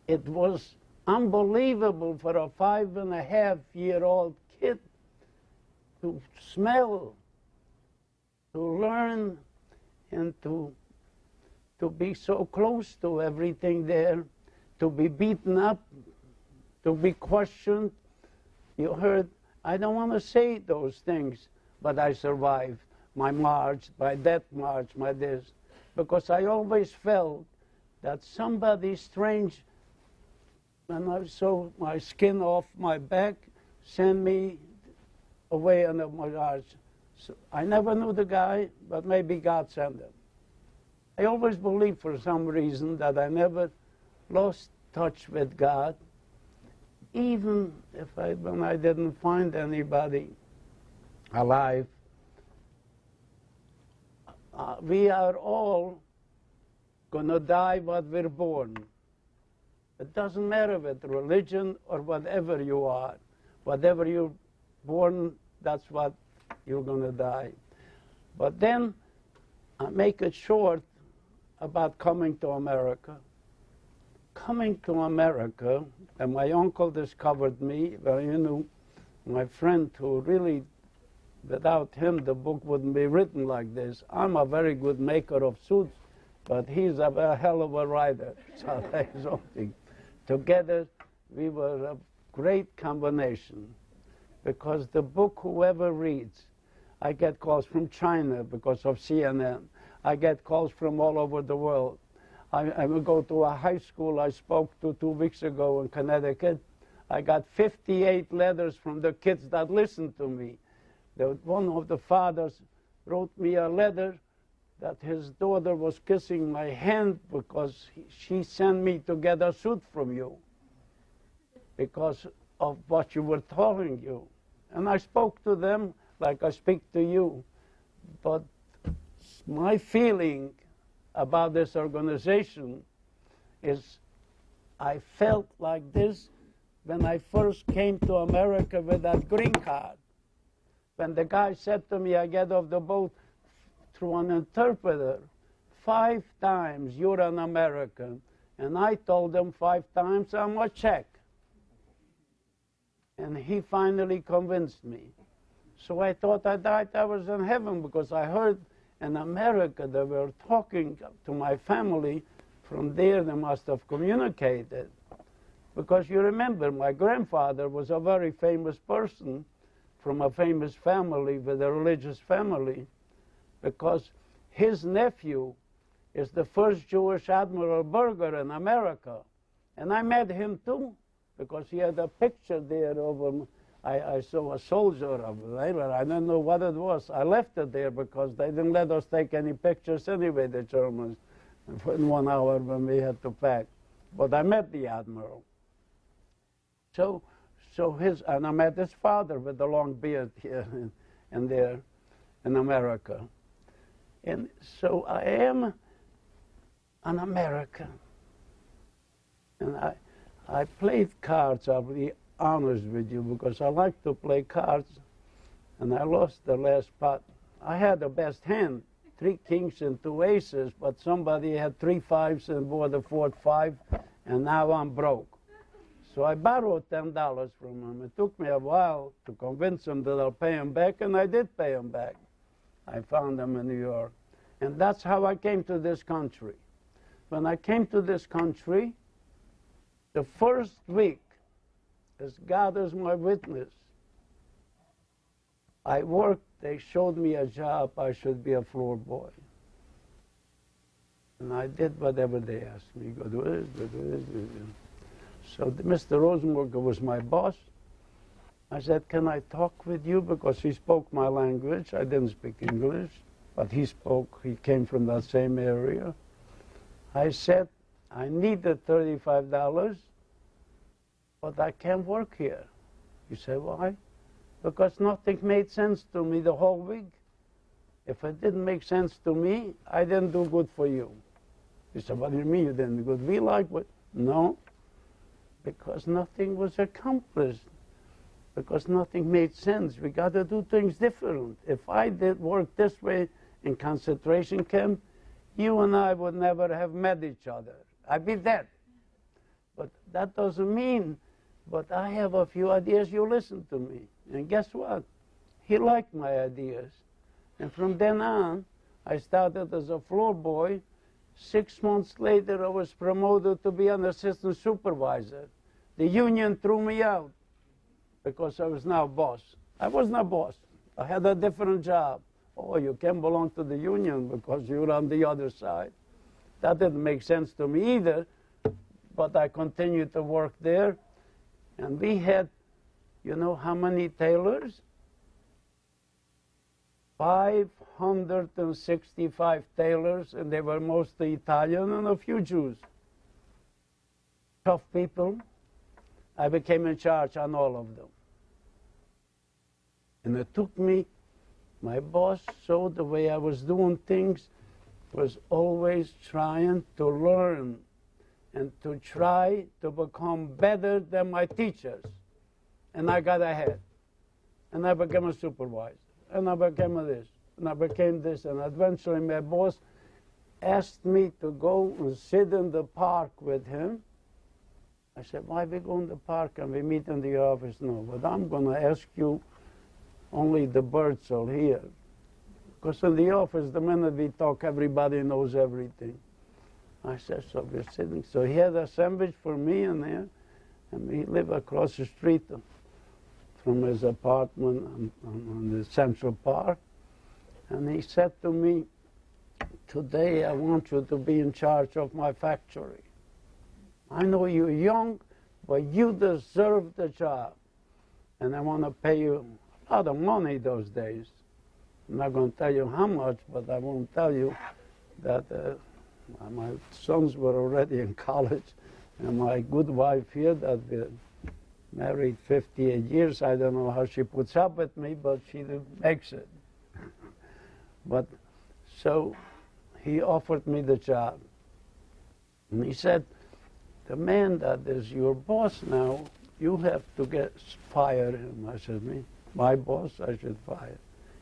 it was unbelievable for a 5.5-year-old kid to smell, to learn, and to be so close to everything there, to be beaten up, to be questioned. You heard, I don't want to say those things, but I survived my march, my death march, my this, because I always felt that somebody strange, when I saw my skin off my back, sent me away on the march. So I never knew the guy, but maybe God sent him. I always believed for some reason that I never lost touch with God, even if when I didn't find anybody alive. We are all going to die what we're born. It doesn't matter with religion or whatever you are. Whatever you're born, that's what you're going to die. But then I make it short about coming to America. Coming to America, and my uncle discovered me, well, you know, my friend who really, without him, the book wouldn't be written like this. I'm a very good maker of suits, but he's a hell of a writer. So that's something. Together, we were a great combination, because the book, whoever reads, I get calls from China because of CNN. I get calls from all over the world. I will go to a high school I spoke to 2 weeks ago in Connecticut. I got 58 letters from the kids that listened to me. One of the fathers wrote me a letter that his daughter was kissing my hand because she sent me to get a suit from you because of what you were telling you. And I spoke to them like I speak to you. But my feeling about this organization is I felt like this when I first came to America with that green card. When the guy said to me, I get off the boat through an interpreter, 5 times, you're an American. And I told him 5 times, I'm a Czech. And he finally convinced me. So I thought I was in heaven, because I heard in America they were talking to my family. From there they must have communicated. Because you remember, my grandfather was a very famous person from a famous family, with a religious family, because his nephew is the first Jewish Admiral Burger in America. And I met him too, because he had a picture there of him. I saw a soldier of it. I didn't know what it was. I left it there because they didn't let us take any pictures anyway, the Germans, in 1 hour when we had to pack. But I met the Admiral. And I met his father with the long beard here and there in America. And so I am an American. And I played cards, I'll be honest with you, because I like to play cards, and I lost the last pot. I had the best hand, 3 kings and 2 aces, but somebody had 3 5s and bought a 4th 5, and now I'm broke. So I borrowed $10 from him. It took me a while to convince him that I'll pay him back, and I did pay him back. I found him in New York. And that's how I came to this country. When I came to this country, the first week, as God is my witness, I worked, they showed me a job, I should be a floor boy. And I did whatever they asked me. Go do this, go do this, go do this. So Mr. Rosenberger was my boss. I said, can I talk with you? Because he spoke my language. I didn't speak English, but he came from that same area. I said, I needed $35, but I can't work here. He said, why? Because nothing made sense to me the whole week. If it didn't make sense to me, I didn't do good for you. He said, what do you mean you didn't do good? We like what? No, because nothing was accomplished. Because nothing made sense. We got to do things different. If I did work this way in concentration camp, you and I would never have met each other. I'd be dead. But that doesn't mean, but I have a few ideas, you listen to me. And guess what? He liked my ideas. And from then on, I started as a floor boy. 6 months later, I was promoted to be an assistant supervisor. The union threw me out because I was now boss. I was not boss. I had a different job. Oh, you can't belong to the union because you're on the other side. That didn't make sense to me either, but I continued to work there. And we had, you know how many tailors? 565 tailors, and they were mostly Italian and a few Jews. Tough people. I became in charge on all of them. And it took me, my boss saw the way I was doing things, was always trying to learn and to try to become better than my teachers. And I got ahead. And I became a supervisor. And I became this. And I became this. And eventually my boss asked me to go and sit in the park with him. I said, why we go in the park and we meet in the office? No, but I'm going to ask you, only the birds will hear. Because in the office, the minute we talk, everybody knows everything. I said, so we're sitting. So he had a sandwich for me in there, and we live across the street from his apartment on the Central Park. And he said to me, today I want you to be in charge of my factory. I know you're young, but you deserve the job. And I want to pay you a lot of money those days. I'm not going to tell you how much, but I won't tell you that my sons were already in college. And my good wife here that we married 58 years, I don't know how she puts up with me, but she makes it. But so he offered me the job. And he said, the man that is your boss now, you have to fire him. I said, me? My boss, I should fire.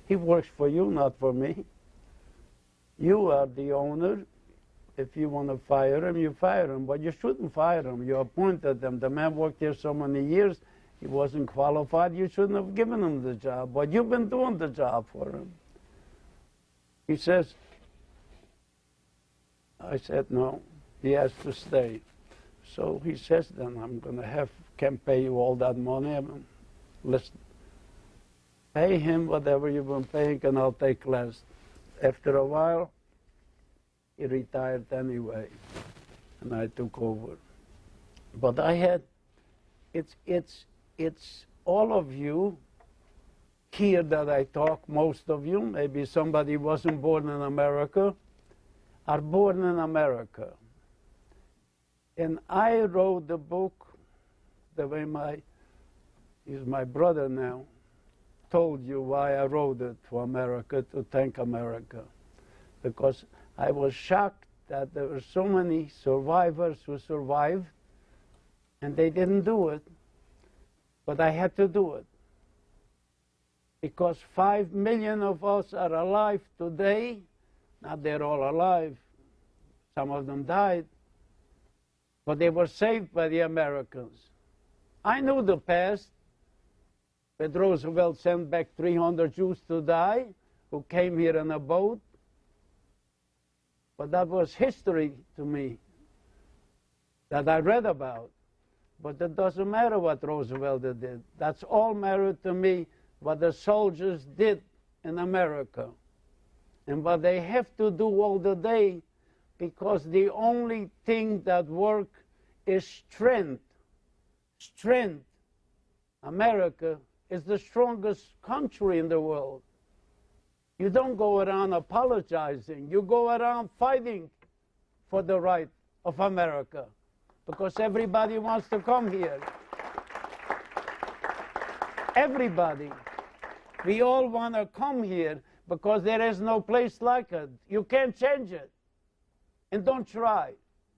He works for you, not for me. You are the owner. If you want to fire him, you fire him. But you shouldn't fire him. You appointed him. The man worked here so many years, he wasn't qualified. You shouldn't have given him the job. But you've been doing the job for him. He says, I said, no, he has to stay. So he says, then I'm going to can't pay you all that money. Listen, pay him whatever you've been paying and I'll take less. After a while, he retired anyway, and I took over. But I had, it's all of you here that I talk, most of you, maybe somebody wasn't born in America, are born in America. And I wrote the book the way he's my brother now, told you why I wrote it to America, to thank America. Because I was shocked that there were so many survivors who survived, and they didn't do it. But I had to do it. Because 5 million of us are alive today. Not they're all alive. Some of them died. But they were saved by the Americans. I knew the past. When Roosevelt sent back 300 Jews to die, who came here in a boat. But that was history to me that I read about. But it doesn't matter what Roosevelt did. That's all mattered to me, what the soldiers did in America. And what they have to do all the day, because the only thing that works is strength. Strength. America is the strongest country in the world. You don't go around apologizing. You go around fighting for the right of America, because everybody wants to come here. Everybody. We all want to come here because there is no place like it. You can't change it. And don't try.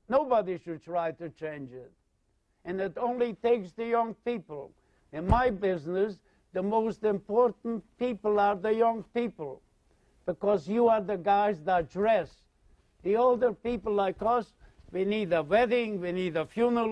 Nobody should try to change it. And it only takes the young people. In my business, the most important people are the young people, because you are the guys that dress. The older people like us, we need a wedding, we need a funeral.